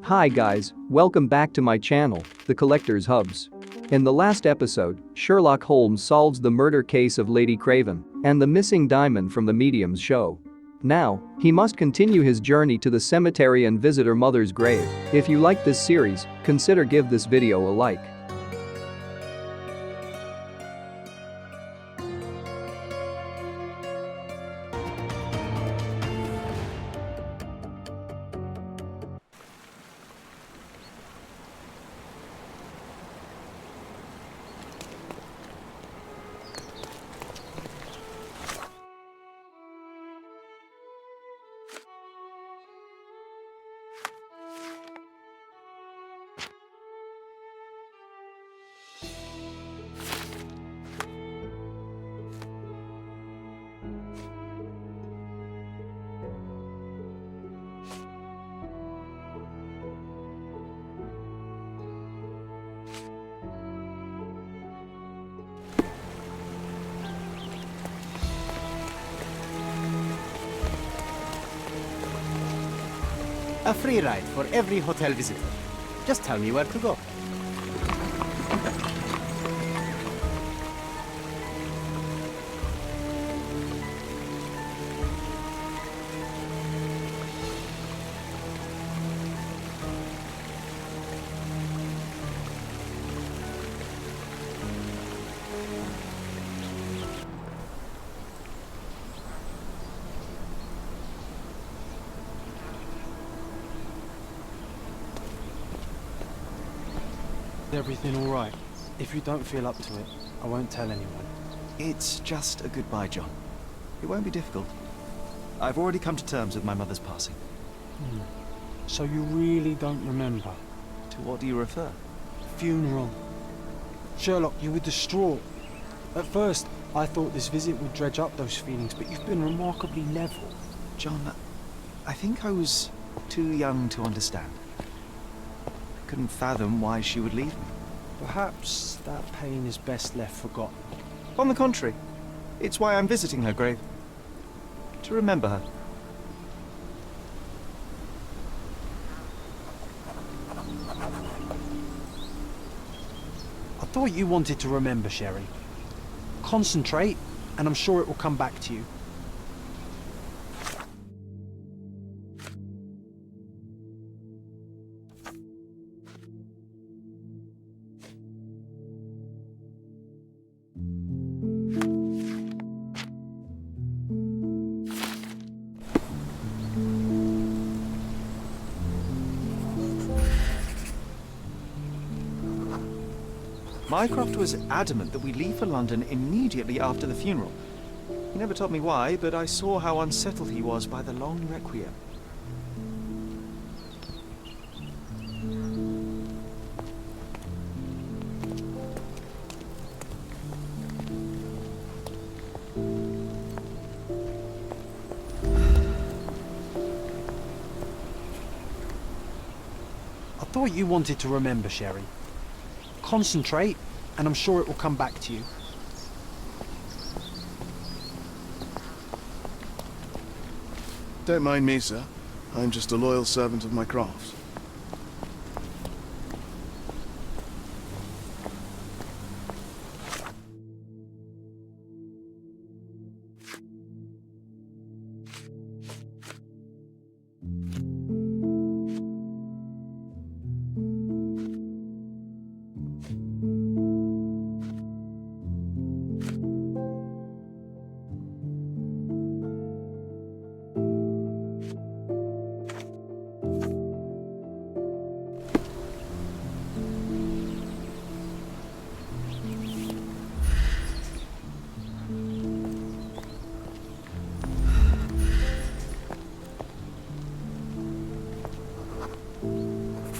Hi guys, welcome back to my channel, The Collector's Hubs. In the last episode, Sherlock Holmes solves the murder case of Lady Craven and the missing diamond from the medium's show. Now, he must continue his journey to the cemetery and visit her mother's grave. If you like this series, consider give this video a like. A free ride for every hotel visitor. Just tell me where to go. Is everything all right? If you don't feel up to it, I won't tell anyone. It's just a goodbye, John. It won't be difficult. I've already come to terms with my mother's passing. So you really don't remember? To what do you refer? Funeral. Sherlock, you were distraught. At first, I thought this visit would dredge up those feelings, but you've been remarkably level. John, I think I was too young to understand. I couldn't fathom why she would leave me. Perhaps that pain is best left forgotten. On the contrary, it's why I'm visiting her grave. To remember her. I thought you wanted to remember, Sherry. Concentrate, and I'm sure it will come back to you. Mycroft was adamant that we leave for London immediately after the funeral. He never told me why, but I saw how unsettled he was by the long requiem. I thought you wanted to remember, Sherry. Concentrate, and I'm sure it will come back to you. Don't mind me, sir. I'm just a loyal servant of my craft.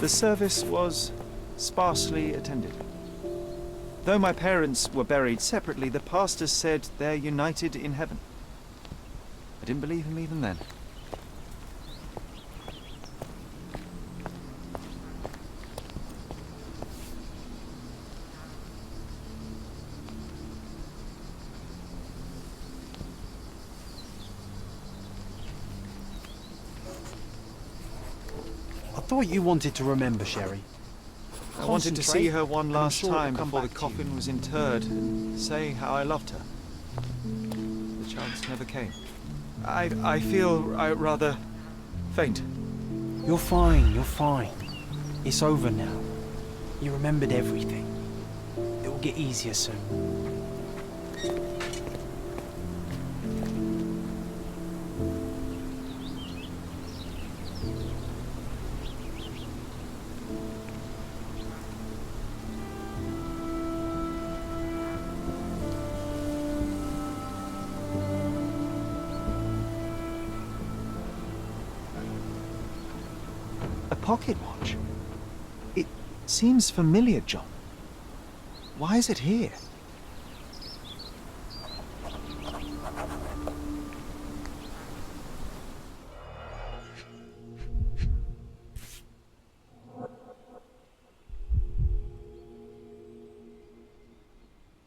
The service was sparsely attended. Though my parents were buried separately, the pastor said they're united in heaven. I didn't believe him even then. thought you wanted to remember, Sherry. I wanted to see her one and I'm last sure it'll time come before the back to you. coffin was interred and say how I loved her. The chance never came. I feel rather faint. You're fine, you're fine. It's over now. You remembered everything. It will get easier soon. A pocket watch? It seems familiar, John. Why is it here?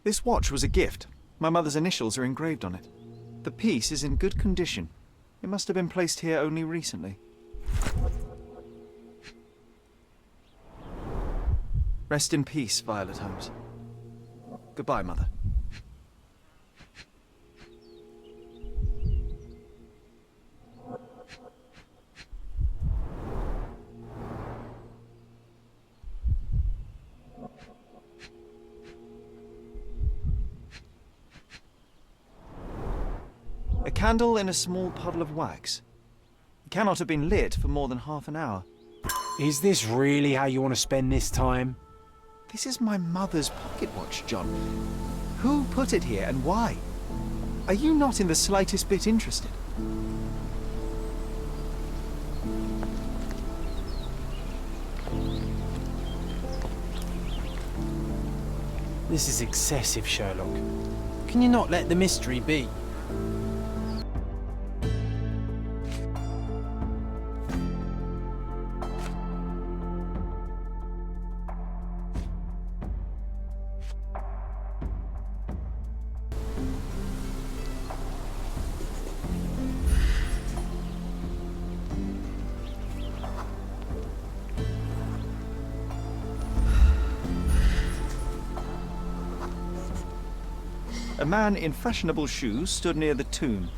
This watch was a gift. My mother's initials are engraved on it. The piece is in good condition. It must have been placed here only recently. Rest in peace, Violet Holmes. Goodbye, Mother. A candle in a small puddle of wax. It cannot have been lit for more than half an hour. Is this really how you want to spend this time? This is my mother's pocket watch, John. Who put it here and why? Are you not in the slightest bit interested? This is excessive, Sherlock. Can you not let the mystery be? A man in fashionable shoes stood near the tomb.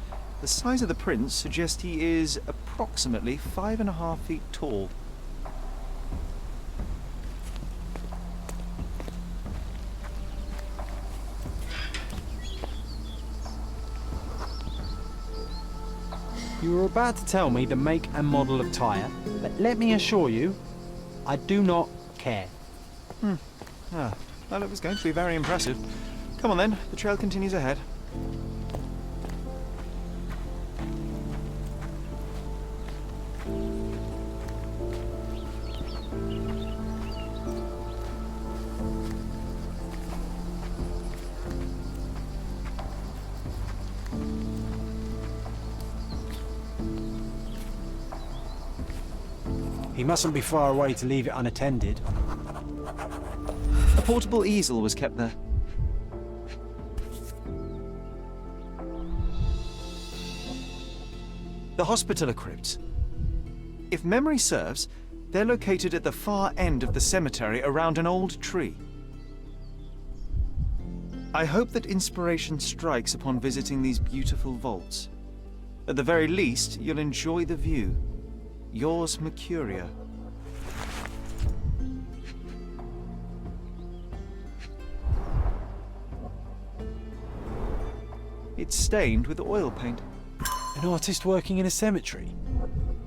The size of the prints suggests he is approximately 5.5 feet tall. You were about to tell me the make and model of tyre, but let me assure you, I do not care. Well, it was going to be very impressive. Come on then, the trail continues ahead. He mustn't be far away to leave it unattended. A portable easel was kept there. The Hospitaller crypts. If memory serves, they're located at the far end of the cemetery around an old tree. I hope that inspiration strikes upon visiting these beautiful vaults. At the very least, you'll enjoy the view. Yours, Mercurio. It's stained with oil paint. An artist working in a cemetery?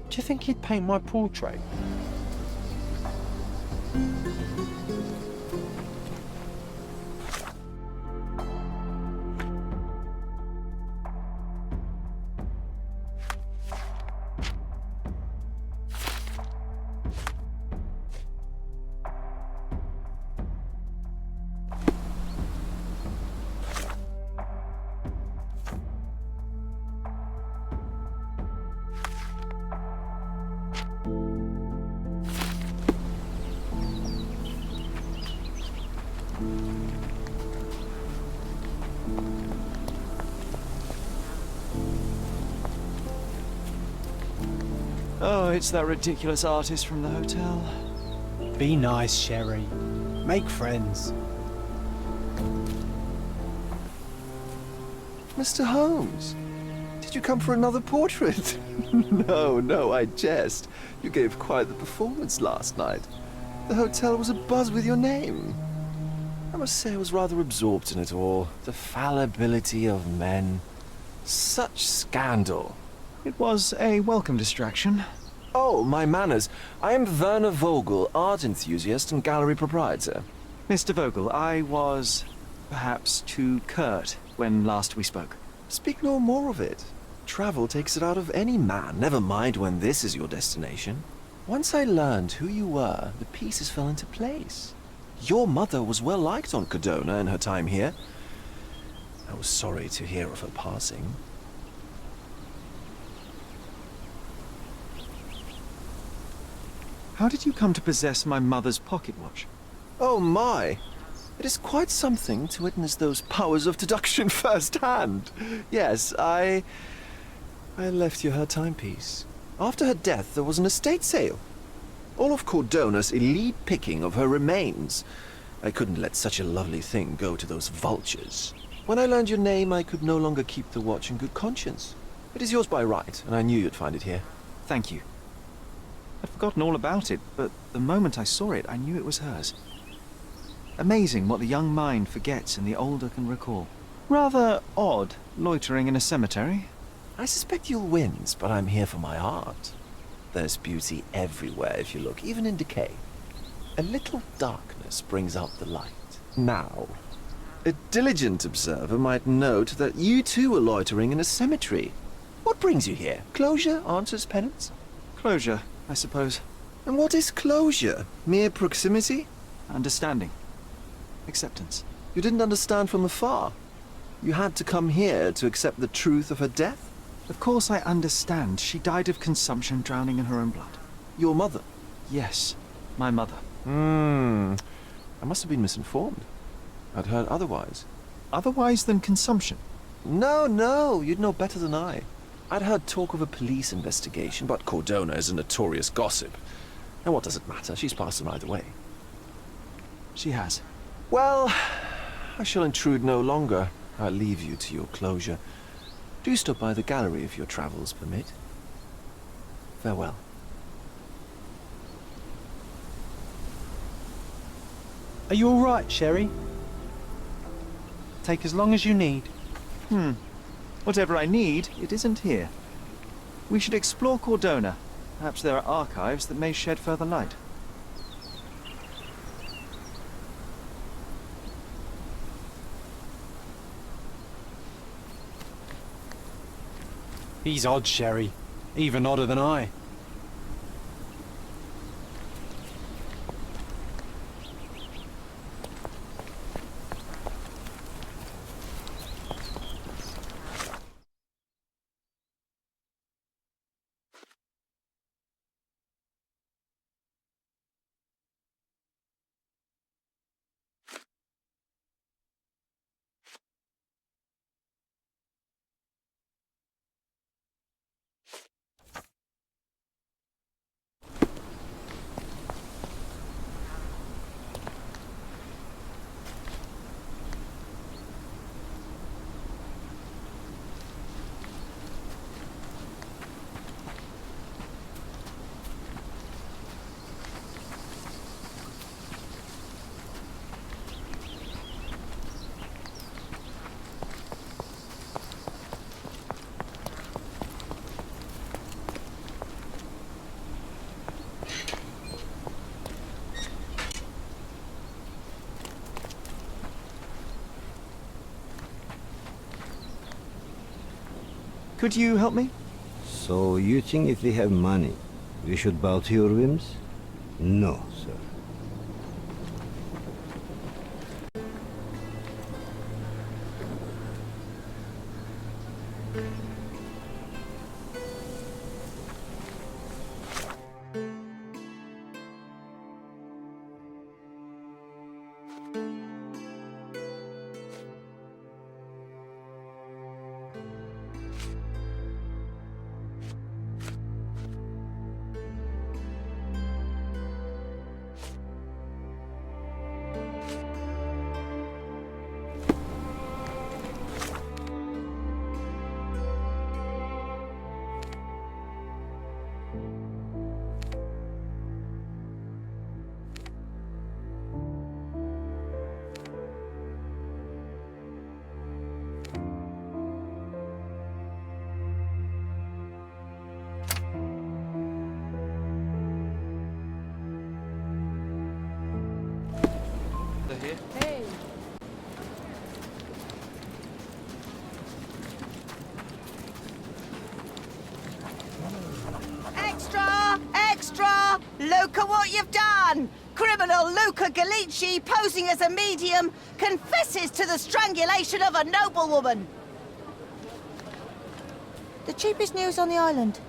Do you think he'd paint my portrait? Oh, it's that ridiculous artist from the hotel. Be nice, Sherry. Make friends. Mr. Holmes, did you come for another portrait? No, I jest. You gave quite the performance last night. The hotel was abuzz with your name. I must say I was rather absorbed in it all. The fallibility of men. Such scandal. It was a welcome distraction. Oh, my manners. I am Werner Vogel, art enthusiast and gallery proprietor. Mr. Vogel, I was perhaps too curt when last we spoke. Speak no more of it. Travel takes it out of any man, never mind when this is your destination. Once I learned who you were, the pieces fell into place. Your mother was well liked on Cordona in her time here. I was sorry to hear of her passing. How did you come to possess my mother's pocket watch? Oh my! It is quite something to witness those powers of deduction firsthand. Yes, I left you her timepiece. After her death, there was an estate sale. All of Cordona's elite picking of her remains. I couldn't let such a lovely thing go to those vultures. When I learned your name, I could no longer keep the watch in good conscience. It is yours by right, and I knew you'd find it here. Thank you. I'd forgotten all about it, but the moment I saw it, I knew it was hers. Amazing what the young mind forgets and the older can recall. Rather odd, loitering in a cemetery. I suspect you'll win, but I'm here for my art. There's beauty everywhere if you look, even in decay. A little darkness brings out the light. Now, a diligent observer might note that you too are loitering in a cemetery. What brings you here? Closure answers penance? Closure, I suppose. And what is closure? Mere proximity? Understanding. Acceptance. You didn't understand from afar. You had to come here to accept the truth of her death? Of course I understand. She died of consumption, drowning in her own blood. Your mother? Yes, my mother. I must have been misinformed. I'd heard otherwise. Otherwise than consumption? No, you'd know better than I. I'd heard talk of a police investigation, but Cordona is a notorious gossip. And what does it matter? She's passed on either way. She has. Well, I shall intrude no longer. I'll leave you to your closure. Do stop by the gallery if your travels permit. Farewell. Are you all right, Sherry? Take as long as you need. Whatever I need, it isn't here. We should explore Cordona. Perhaps there are archives that may shed further light. He's odd, Sherry. Even odder than I. Could you help me? So you think if we have money, we should bow to your whims? No, sir. here. Hey. Extra! Extra! Look at what you've done! Criminal Luca Gallici, posing as a medium, confesses to the strangulation of a noblewoman. The cheapest news on the island.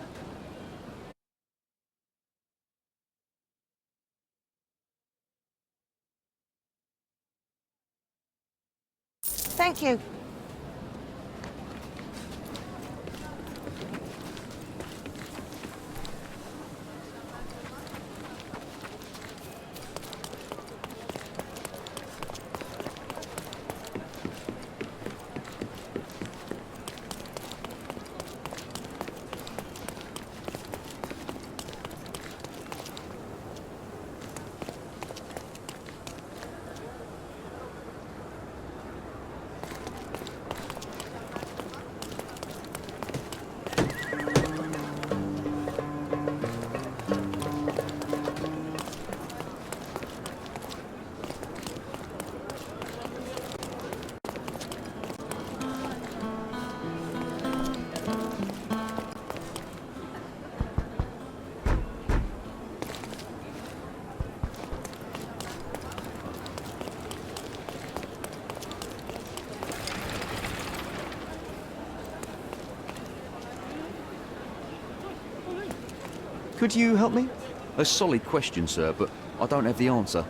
Thank you. Could you help me? A solid question, sir, but I don't have the answer.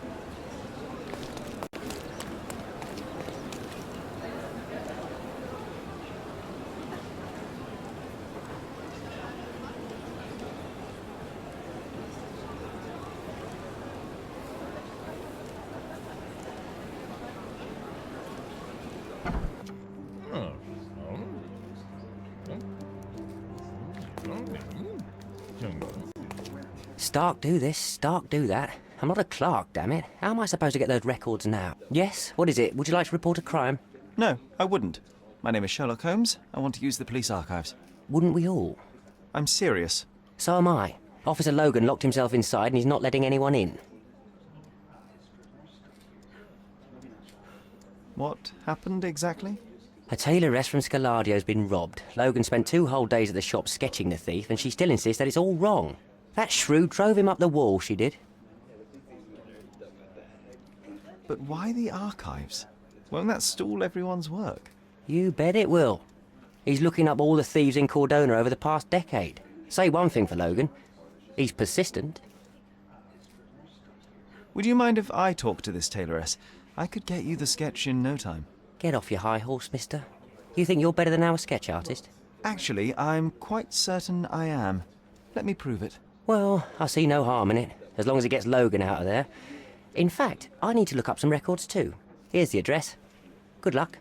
Stark do this, Stark do that. I'm not a clerk, damn it. How am I supposed to get those records now? Yes? What is it? Would you like to report a crime? No, I wouldn't. My name is Sherlock Holmes. I want to use the police archives. Wouldn't we all? I'm serious. So am I. Officer Logan locked himself inside and he's not letting anyone in. What happened exactly? A tailoress from Scaladio's been robbed. Logan spent 2 whole days at the shop sketching the thief and she still insists that it's all wrong. That shrew drove him up the wall, she did. But why the archives? Won't that stall everyone's work? You bet it will. He's looking up all the thieves in Cordona over the past decade. Say one thing for Logan. He's persistent. Would you mind if I talk to this tailoress? I could get you the sketch in no time. Get off your high horse, mister. You think you're better than our sketch artist? Actually, I'm quite certain I am. Let me prove it. Well, I see no harm in it, as long as it gets Logan out of there. In fact, I need to look up some records too. Here's the address. Good luck.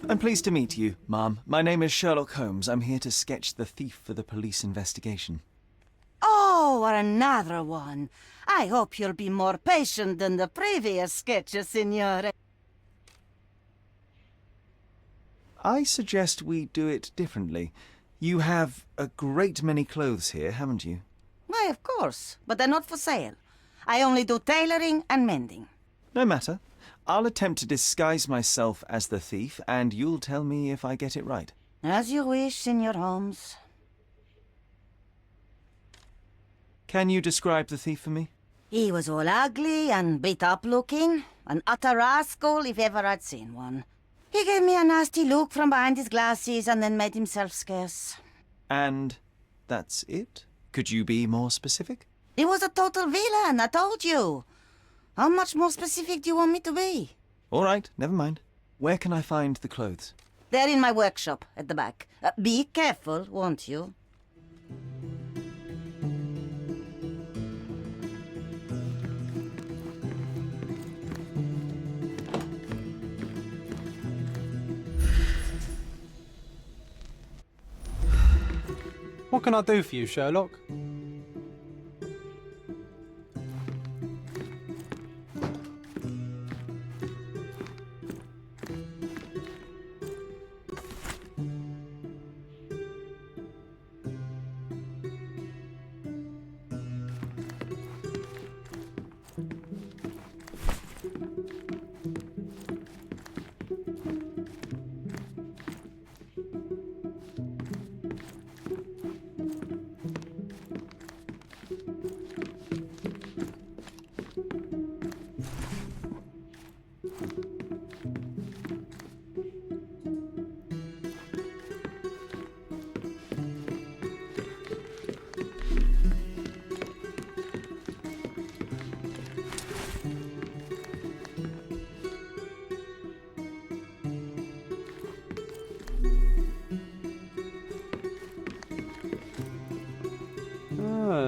I'm pleased to meet you, ma'am. My name is Sherlock Holmes. I'm here to sketch the thief for the police investigation. Oh, another one. I hope you'll be more patient than the previous sketches, Signore. I suggest we do it differently. You have a great many clothes here, haven't you? Why, of course, but they're not for sale. I only do tailoring and mending. No matter. I'll attempt to disguise myself as the thief, and you'll tell me if I get it right. As you wish, Signor Holmes. Can you describe the thief for me? He was all ugly and beat-up looking. An utter rascal if ever I'd seen one. He gave me a nasty look from behind his glasses and then made himself scarce. And that's it? Could you be more specific? He was a total villain, I told you. How much more specific do you want me to be? All right, never mind. Where can I find the clothes? They're in my workshop at the back. Be careful, won't you? What can I do for you, Sherlock?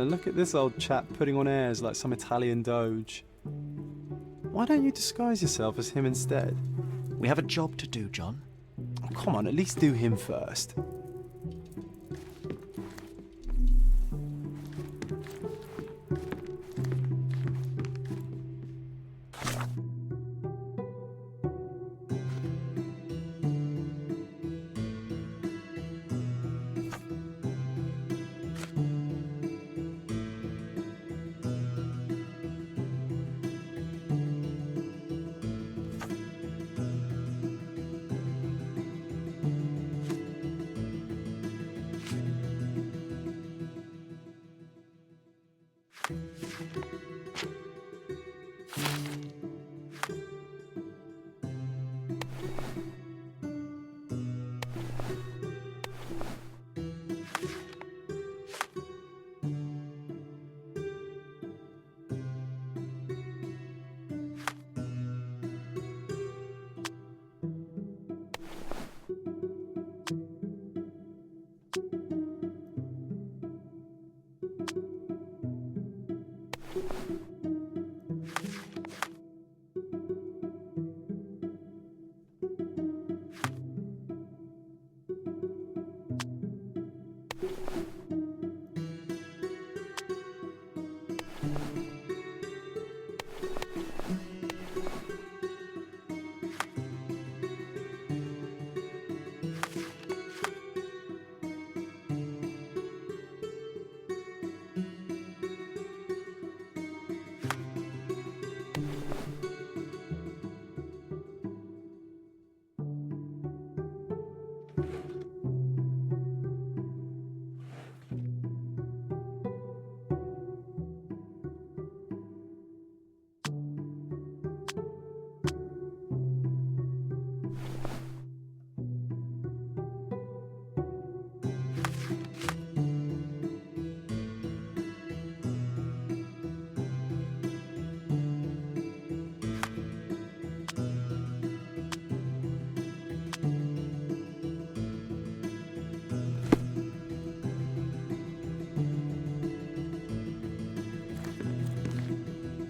Look at this old chap putting on airs like some Italian doge. Why don't you disguise yourself as him instead? We have a job to do, John. Oh, come on, at least do him first.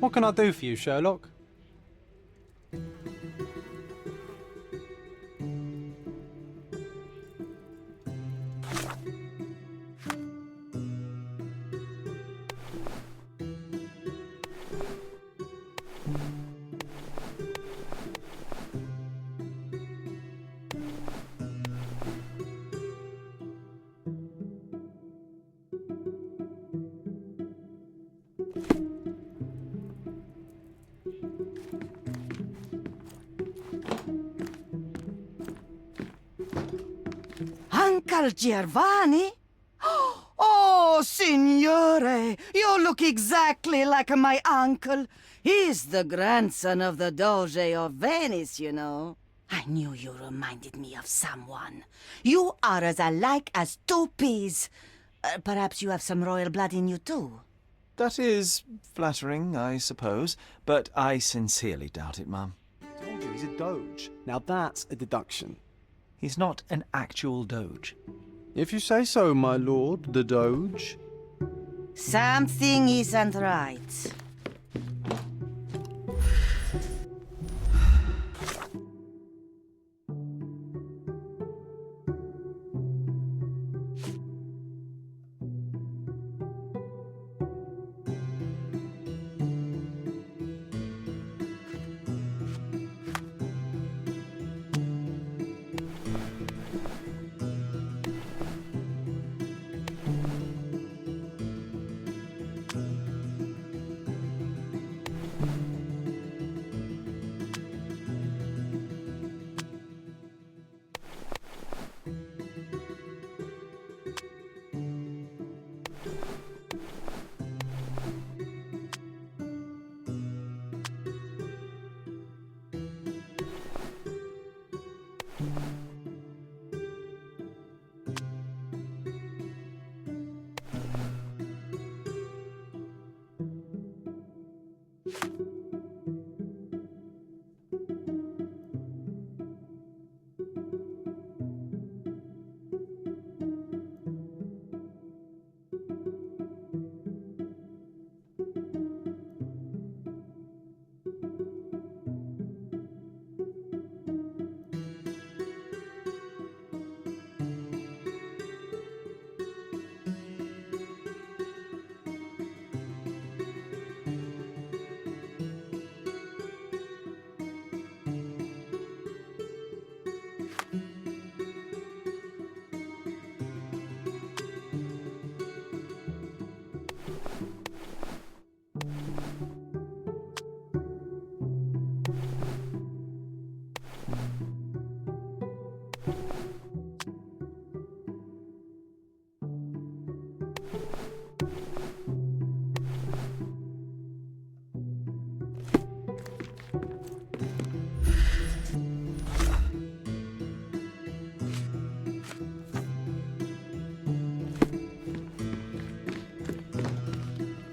What can I do for you, Sherlock? Uncle Giovanni? Oh, signore, you look exactly like my uncle. He's the grandson of the Doge of Venice, you know. I knew you reminded me of someone. You are as alike as two peas. Perhaps you have some royal blood in you, too. That is flattering, I suppose, but I sincerely doubt it, Mum. I told you he's a doge. Now that's a deduction. He's not an actual doge. If you say so, my lord, the doge. Something isn't right.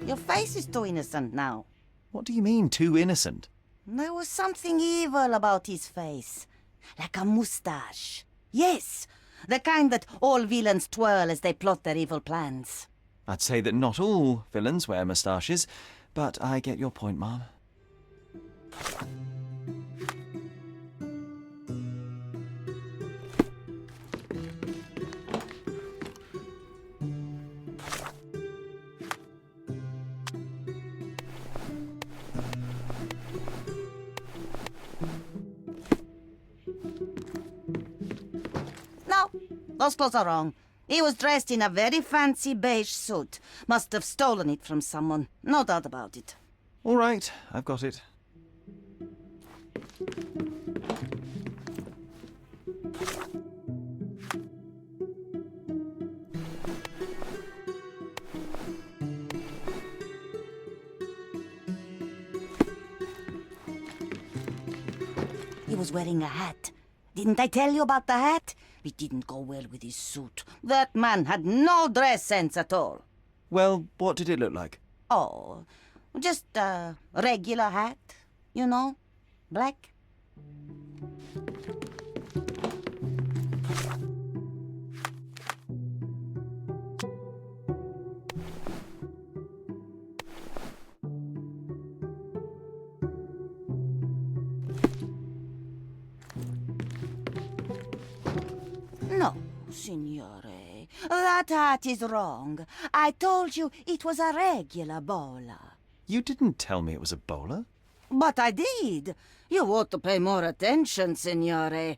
Your face is too innocent now. What do you mean, too innocent? There was something evil about his face. Like a moustache. Yes, the kind that all villains twirl as they plot their evil plans. I'd say that not all villains wear moustaches, but I get your point, Mum. No, those clothes are wrong. He was dressed in a very fancy beige suit. Must have stolen it from someone. No doubt about it. All right, I've got it. He was wearing a hat. Didn't I tell you about the hat? It didn't go well with his suit. That man had no dress sense at all. Well, what did it look like? Oh, just a regular hat, you know, black. Signore, that hat is wrong. I told you it was a regular bowler. You didn't tell me it was a bowler. But I did. You ought to pay more attention, Signore.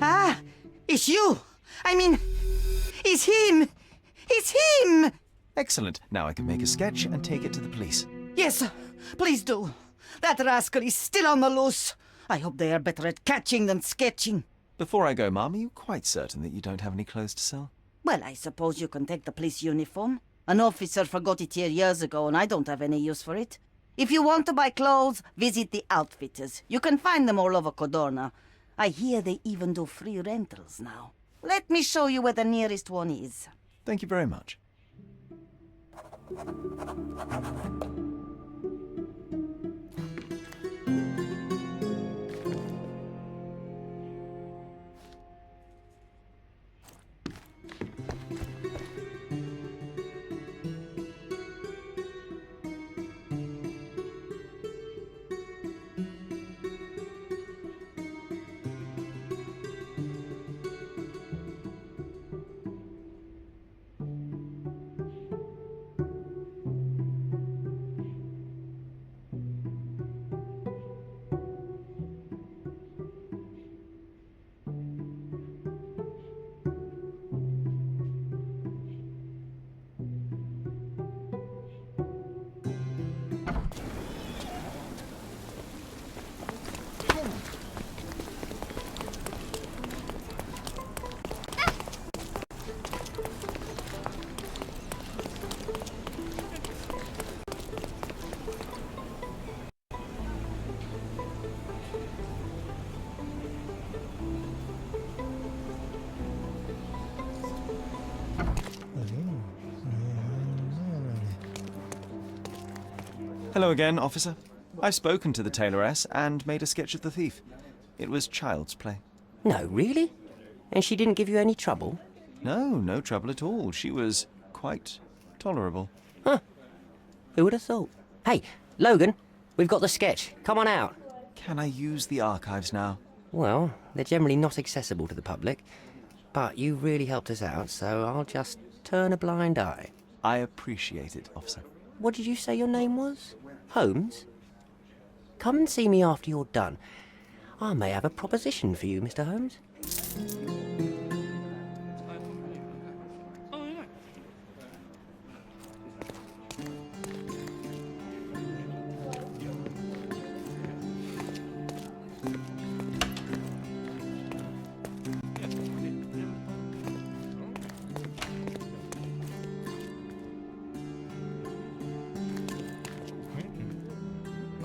Ah, it's you. I mean, it's him. It's him. Excellent. Now I can make a sketch and take it to the police. Yes, sir. Please do. That rascal is still on the loose. I hope they are better at catching than sketching. Before I go, Mum, are you quite certain that you don't have any clothes to sell? Well, I suppose you can take the police uniform. An officer forgot it here years ago, and I don't have any use for it. If you want to buy clothes, visit the outfitters. You can find them all over Cordona. I hear they even do free rentals now. Let me show you where the nearest one is. Thank you very much. Hello again, officer. I've spoken to the tailoress and made a sketch of the thief. It was child's play. No, really? And she didn't give you any trouble? No, no trouble at all. She was quite tolerable. Huh. Who would have thought? Hey, Logan, we've got the sketch. Come on out. Can I use the archives now? Well, they're generally not accessible to the public, but you really helped us out, so I'll just turn a blind eye. I appreciate it, officer. What did you say your name was? Holmes? Come and see me after you're done. I may have a proposition for you, Mr. Holmes.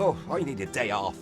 Oh, I need a day off.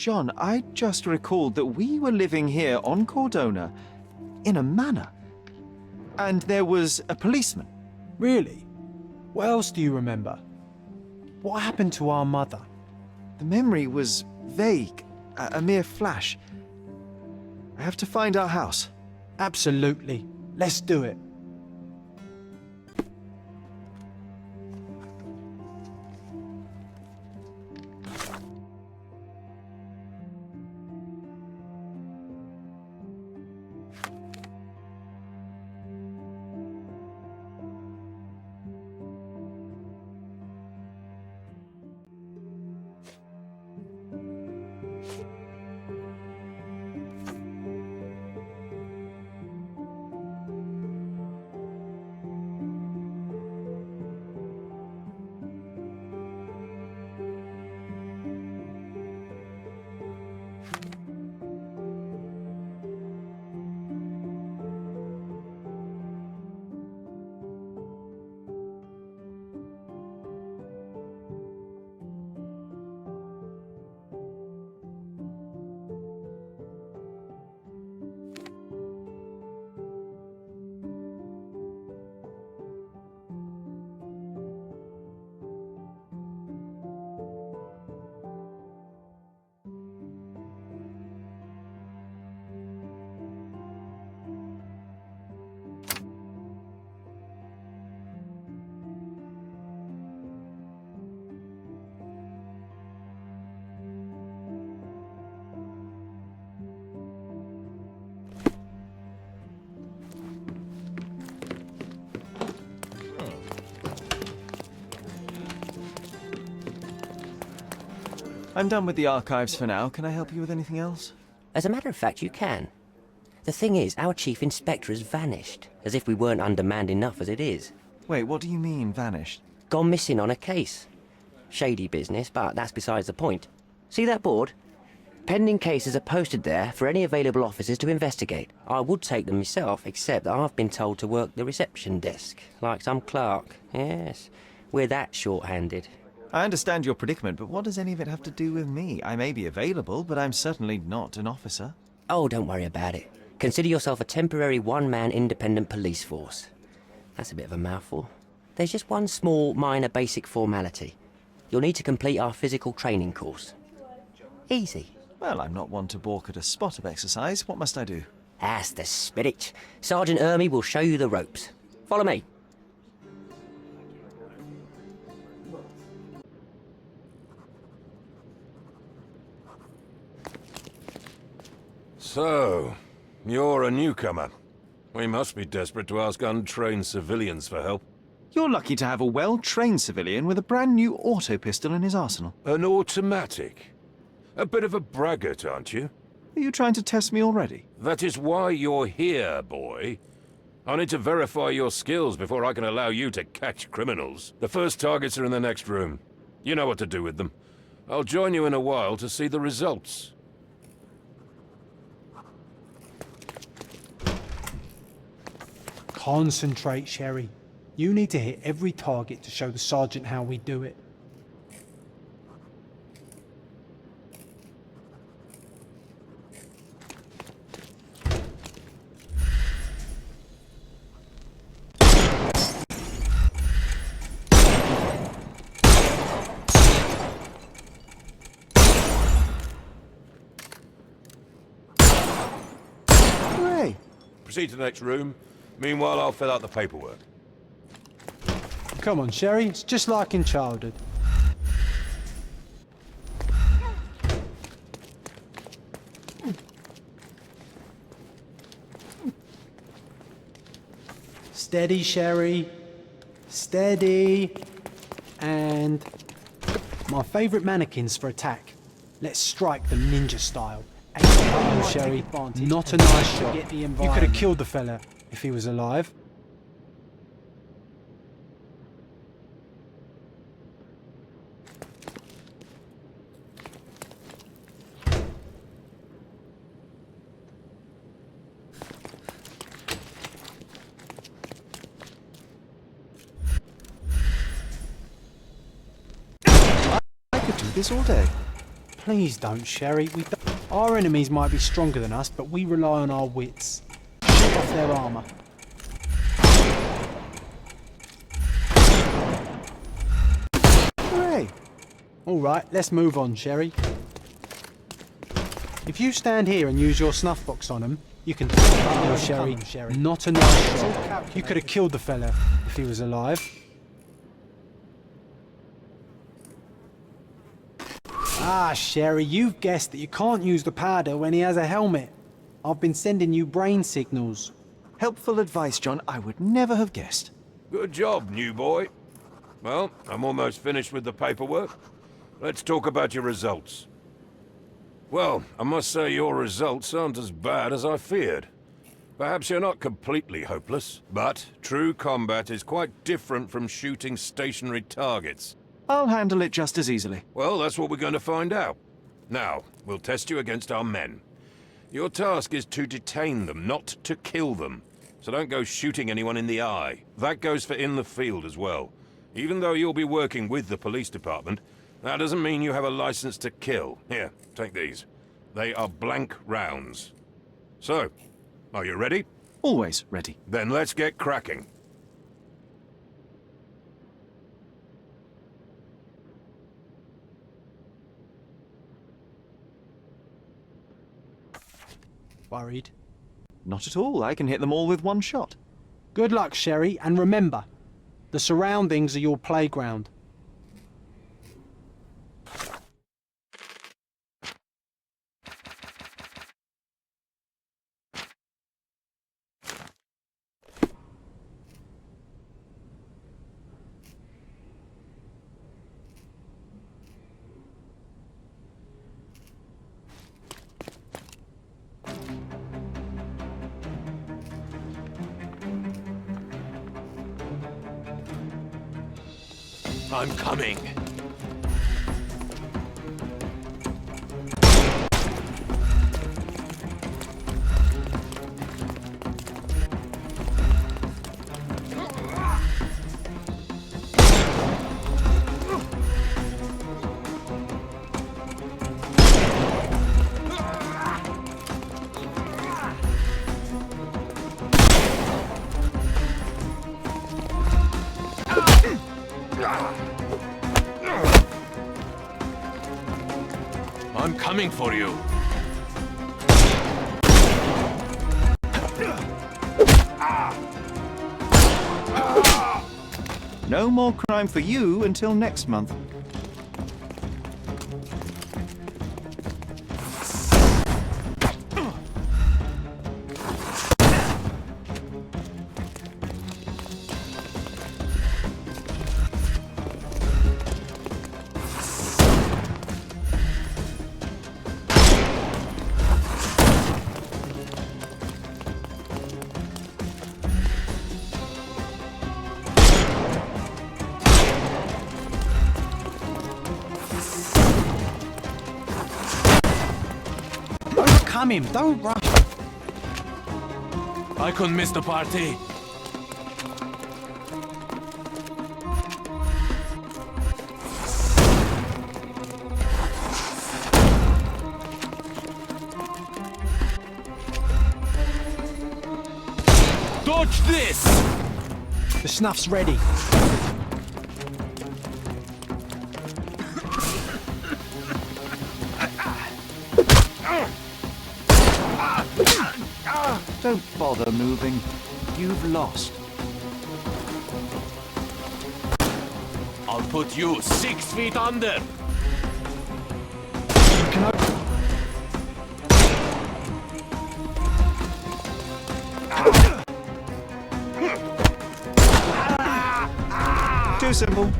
John, I just recalled that we were living here on Cordona in a manor. And there was a policeman. Really? What else do you remember? What happened to our mother? The memory was vague, a mere flash. I have to find our house. Absolutely. Let's do it. I'm done with the archives for now. Can I help you with anything else? As a matter of fact, you can. The thing is, our chief inspector has vanished, as if we weren't undermanned enough as it is. Wait, what do you mean, vanished? Gone missing on a case. Shady business, but that's besides the point. See that board? Pending cases are posted there for any available officers to investigate. I would take them myself, except that I've been told to work the reception desk, like some clerk. Yes, we're that short-handed. I understand your predicament, but what does any of it have to do with me? I may be available, but I'm certainly not an officer. Oh, don't worry about it. Consider yourself a temporary one-man independent police force. That's a bit of a mouthful. There's just one small, minor basic formality. You'll need to complete our physical training course. Easy. Well, I'm not one to balk at a spot of exercise. What must I do? That's the spirit. Sergeant Ermy will show you the ropes. Follow me. So, you're a newcomer. We must be desperate to ask untrained civilians for help. You're lucky to have a well-trained civilian with a brand new auto pistol in his arsenal. An automatic? A bit of a braggart, aren't you? Are you trying to test me already? That is why you're here, boy. I need to verify your skills before I can allow you to catch criminals. The first targets are in the next room. You know what to do with them. I'll join you in a while to see the results. Concentrate, Sherry. You need to hit every target to show the sergeant how we do it. Hooray! Proceed to the next room. Meanwhile, I'll fill out the paperwork. Come on, Sherry. It's just like in childhood. Steady, Sherry. Steady. And my favourite mannequins for attack. Let's strike them ninja style. Oh, Sherry, not a nice shot. You could have killed the fella if he was alive. I could do this all day. Please don't, Sherry. Our enemies might be stronger than us, but we rely on our wits. Shoot off their armour. Hooray! All right, let's move on, Sherry. If you stand here and use your snuff box on him, you can... No, Sherry. Not a nice shot. You could have killed the fella if he was alive. Ah, Sherry, you've guessed that you can't use the powder when he has a helmet. I've been sending you brain signals. Helpful advice, John. I would never have guessed. Good job, new boy. Well, I'm almost finished with the paperwork. Let's talk about your results. Well, I must say your results aren't as bad as I feared. Perhaps you're not completely hopeless, but true combat is quite different from shooting stationary targets. I'll handle it just as easily. Well, that's what we're going to find out. Now, we'll test you against our men. Your task is to detain them, not to kill them. So don't go shooting anyone in the eye. That goes for in the field as well. Even though you'll be working with the police department, that doesn't mean you have a license to kill. Here, take these. They are blank rounds. So, are you ready? Always ready. Then let's get cracking. Worried? Not at all. I can hit them all with one shot. Good luck, Sherry, and remember, the surroundings are your playground. I'm coming. I'm coming for you. No more crime for you until next month. Overcome him, don't rush. I couldn't miss the party. Dodge this! The snuff's ready. Don't bother moving. You've lost. I'll put you 6 feet under. Too simple.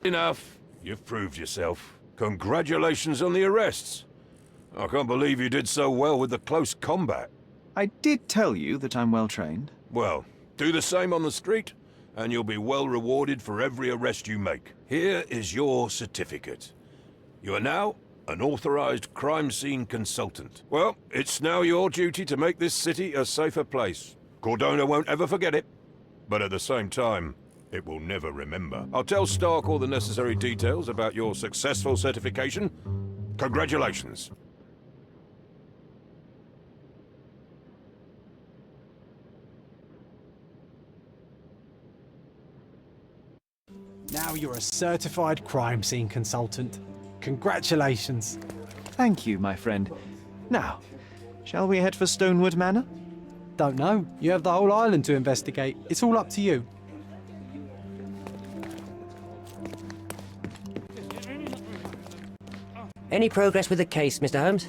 Enough. You've proved yourself. Congratulations on the arrests. I can't believe you did so well with the close combat. I did tell you that I'm well trained. Well, do the same on the street, and you'll be well rewarded for every arrest you make. Here is your certificate. You are now an authorized crime scene consultant. Well, it's now your duty to make this city a safer place. Cordona won't ever forget it. But at the same time, it will never remember. I'll tell Stark all the necessary details about your successful certification. Congratulations. Now you're a certified crime scene consultant. Congratulations. Thank you, my friend. Now, shall we head for Stonewood Manor? Don't know. You have the whole island to investigate. It's all up to you. Any progress with the case, Mr. Holmes?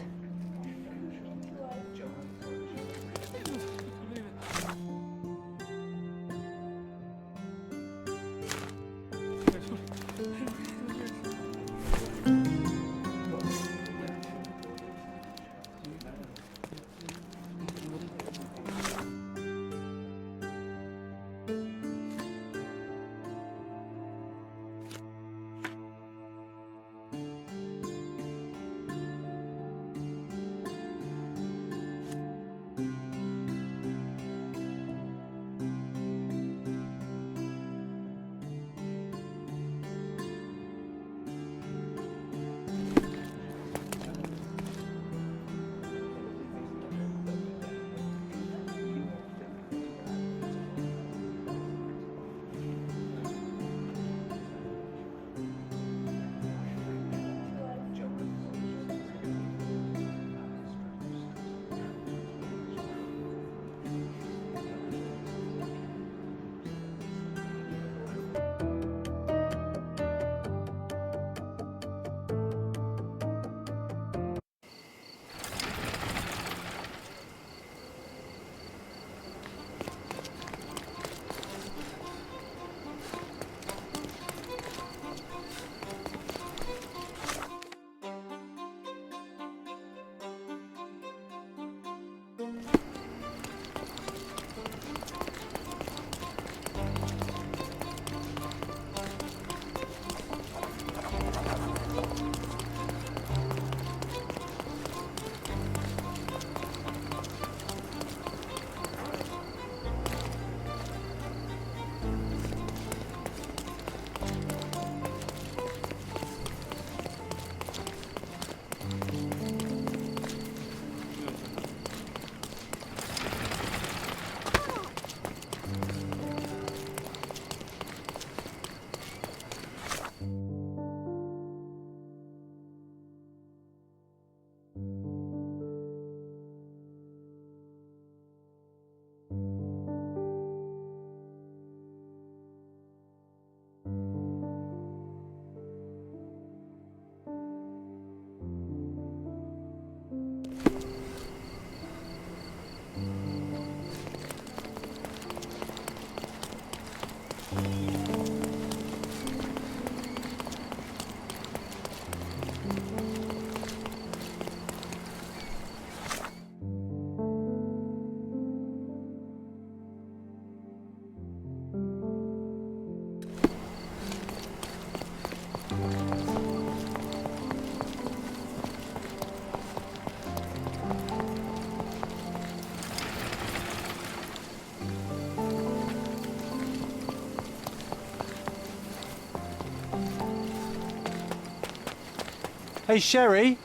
Hey, Sherry,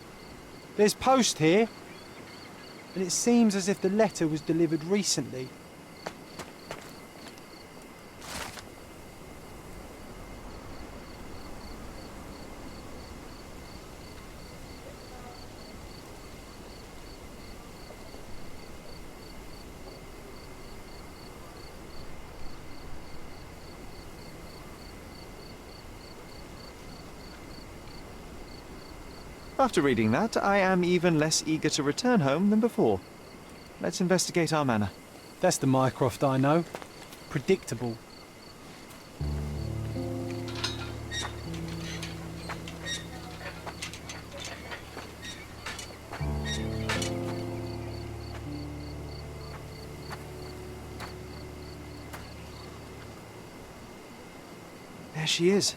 there's post here, and it seems as if the letter was delivered recently. After reading that, I am even less eager to return home than before. Let's investigate our manor. That's the Mycroft I know. Predictable. There she is.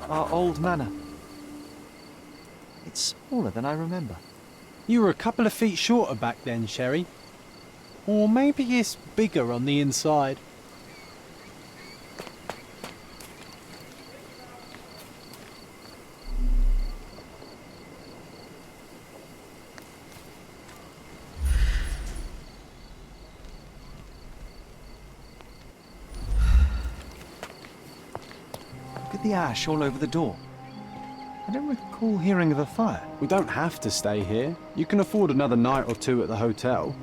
Our old manor. It's smaller than I remember. You were a couple of feet shorter back then, Sherry. Or maybe it's bigger on the inside. the ash all over the door? I don't recall hearing of a fire. We don't have to stay here. You can afford another night or two at the hotel.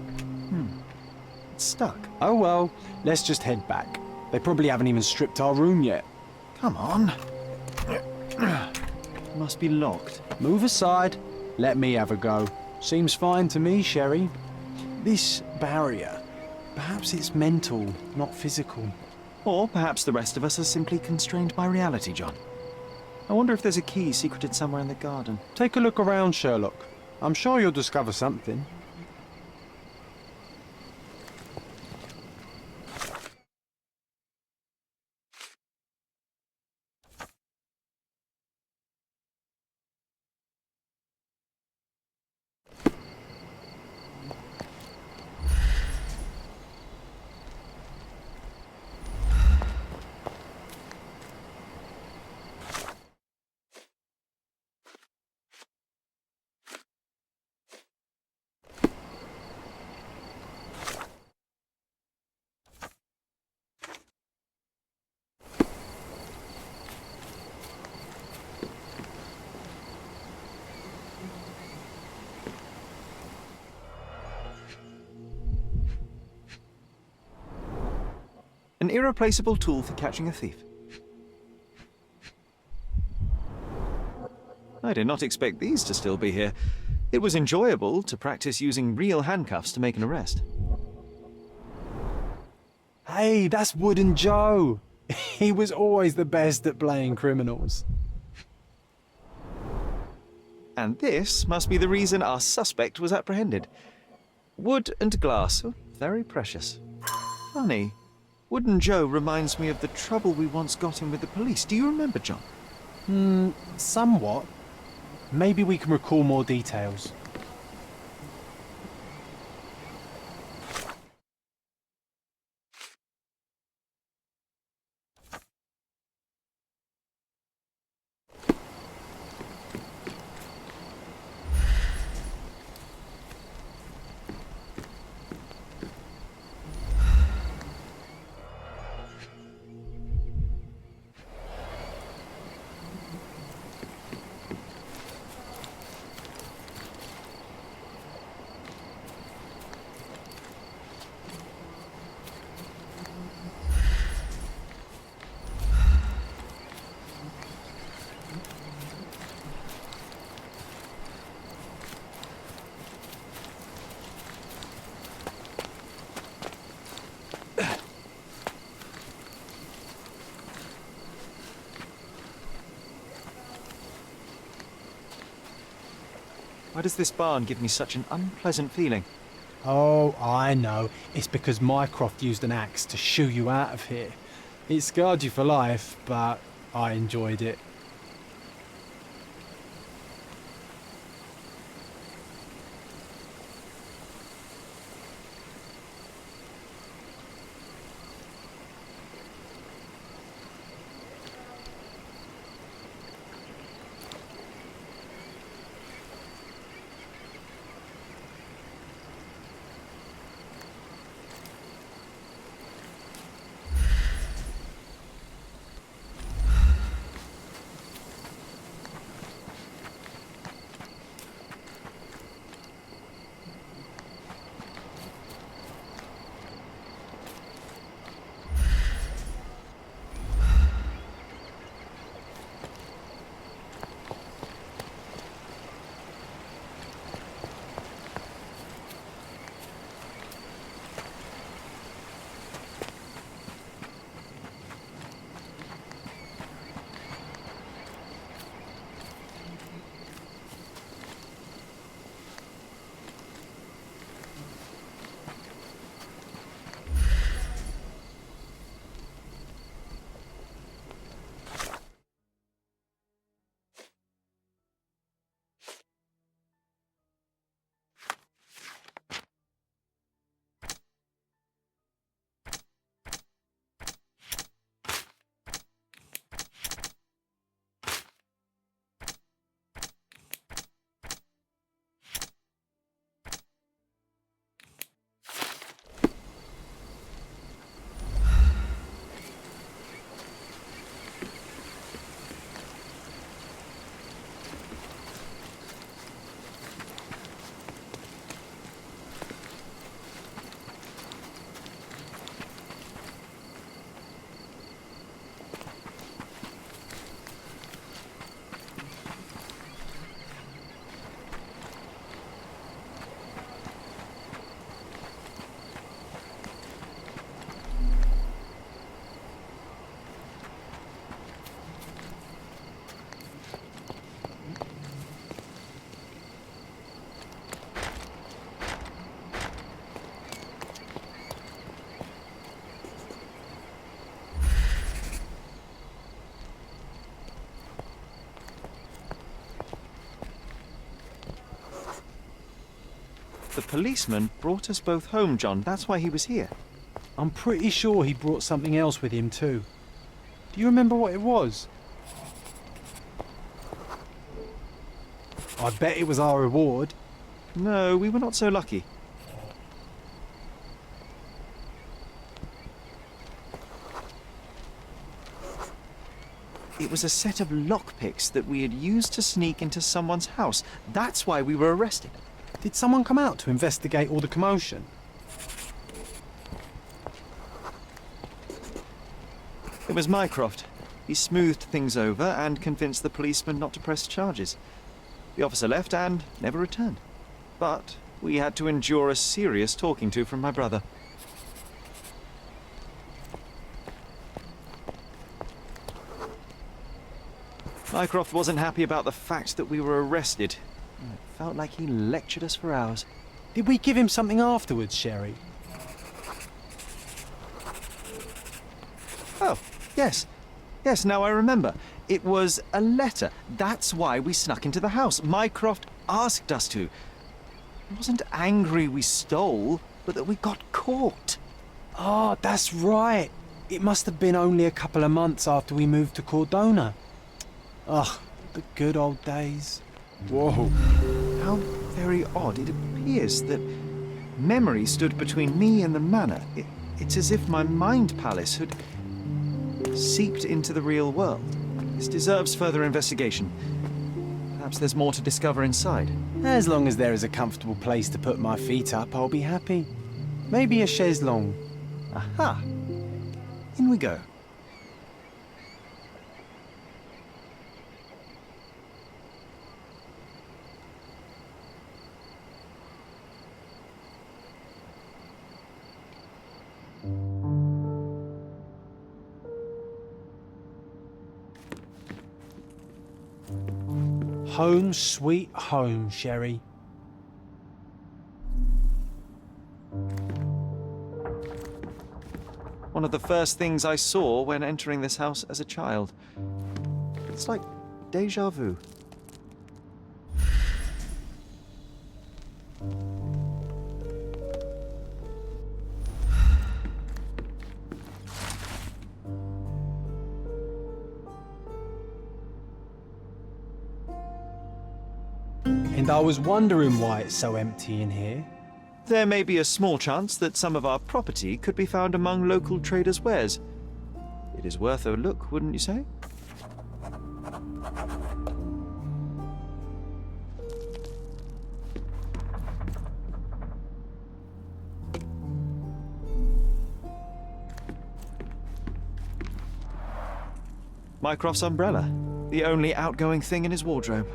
It's stuck. Oh well, let's just head back. They probably haven't even stripped our room yet. Come on. Must be locked. Move aside. Let me have a go. Seems fine to me, Sherry. This barrier, perhaps it's mental, not physical. Or perhaps the rest of us are simply constrained by reality, John. I wonder if there's a key secreted somewhere in the garden. Take a look around, Sherlock. I'm sure you'll discover something. An irreplaceable tool for catching a thief. I did not expect these to still be here. It was enjoyable to practice using real handcuffs to make an arrest. Hey, that's Wooden Joe. He was always the best at playing criminals. And this must be the reason our suspect was apprehended. Wood and glass. Oh, very precious. Funny. Wooden Joe reminds me of the trouble we once got in with the police. Do you remember, John? Somewhat. Maybe we can recall more details. Why does this barn give me such an unpleasant feeling? Oh, I know. It's because Mycroft used an axe to shoo you out of here. It scarred you for life, but I enjoyed it. The policeman brought us both home, John. That's why he was here. I'm pretty sure he brought something else with him too. Do you remember what it was? I bet it was our reward. No, we were not so lucky. It was a set of lockpicks that we had used to sneak into someone's house. That's why we were arrested. Did someone come out to investigate all the commotion? It was Mycroft. He smoothed things over and convinced the policeman not to press charges. The officer left and never returned. But we had to endure a serious talking to from my brother. Mycroft wasn't happy about the fact that we were arrested. It felt like he lectured us for hours. Did we give him something afterwards, Sherry? Oh, yes. Yes, now I remember. It was a letter. That's why we snuck into the house. Mycroft asked us to. He wasn't angry we stole, but that we got caught. Oh, that's right. It must have been only a couple of months after we moved to Cordona. Ugh, the good old days. Whoa. How very odd. It appears that memory stood between me and the manor. It's as if my mind palace had seeped into the real world. This deserves further investigation. Perhaps there's more to discover inside. As long as there is a comfortable place to put my feet up, I'll be happy. Maybe a chaise longue. Aha! In we go. Home sweet home, Sherry. One of the first things I saw when entering this house as a child. It's like déjà vu. And I was wondering why it's so empty in here. There may be a small chance that some of our property could be found among local traders' wares. It is worth a look, wouldn't you say? Mycroft's umbrella, the only outgoing thing in his wardrobe.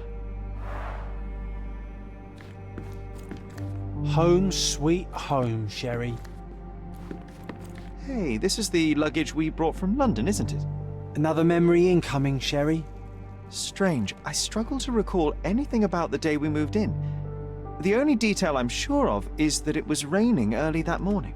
Home sweet home, Sherry. Hey, this is the luggage we brought from London, isn't it? Another memory incoming, Sherry. Strange. I struggle to recall anything about the day we moved in. The only detail I'm sure of is that it was raining early that morning.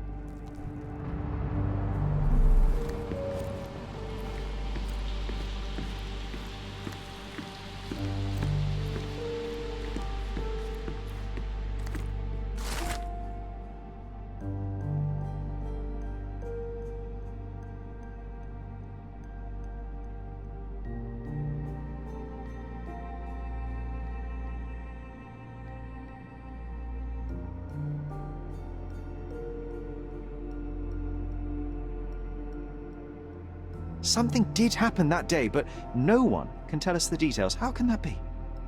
Something did happen that day, but no one can tell us the details. How can that be?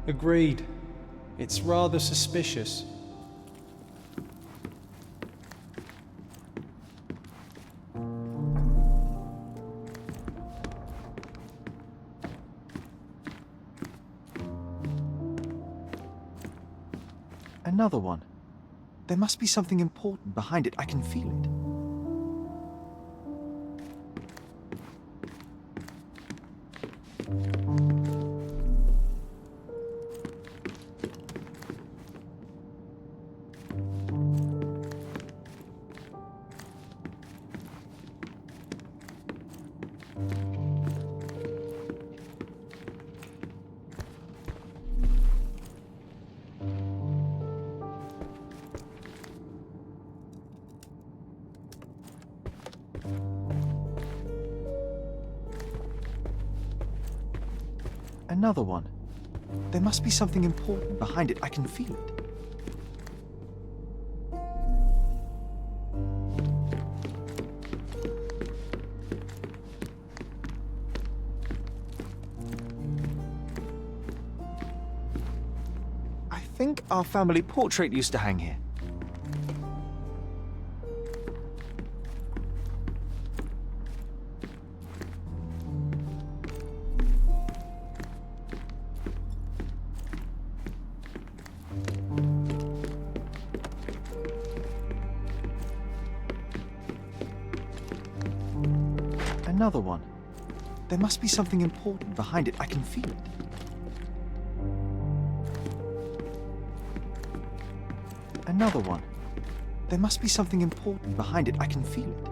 Agreed. It's rather suspicious. Another one. There must be something important behind it. I can feel it. Another one. There must be something important behind it. I can feel it. I think our family portrait used to hang here. Another one. There must be something important behind it. I can feel it. Another one. There must be something important behind it. I can feel it.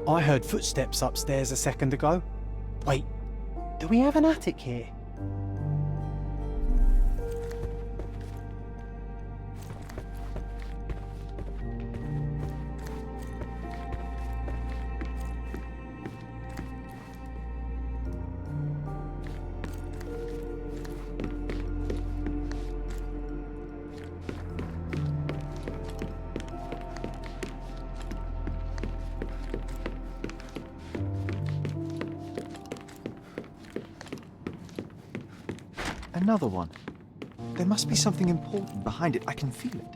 I heard footsteps upstairs a second ago. Wait, do we have an attic here? Another one. There must be something important behind it. I can feel it.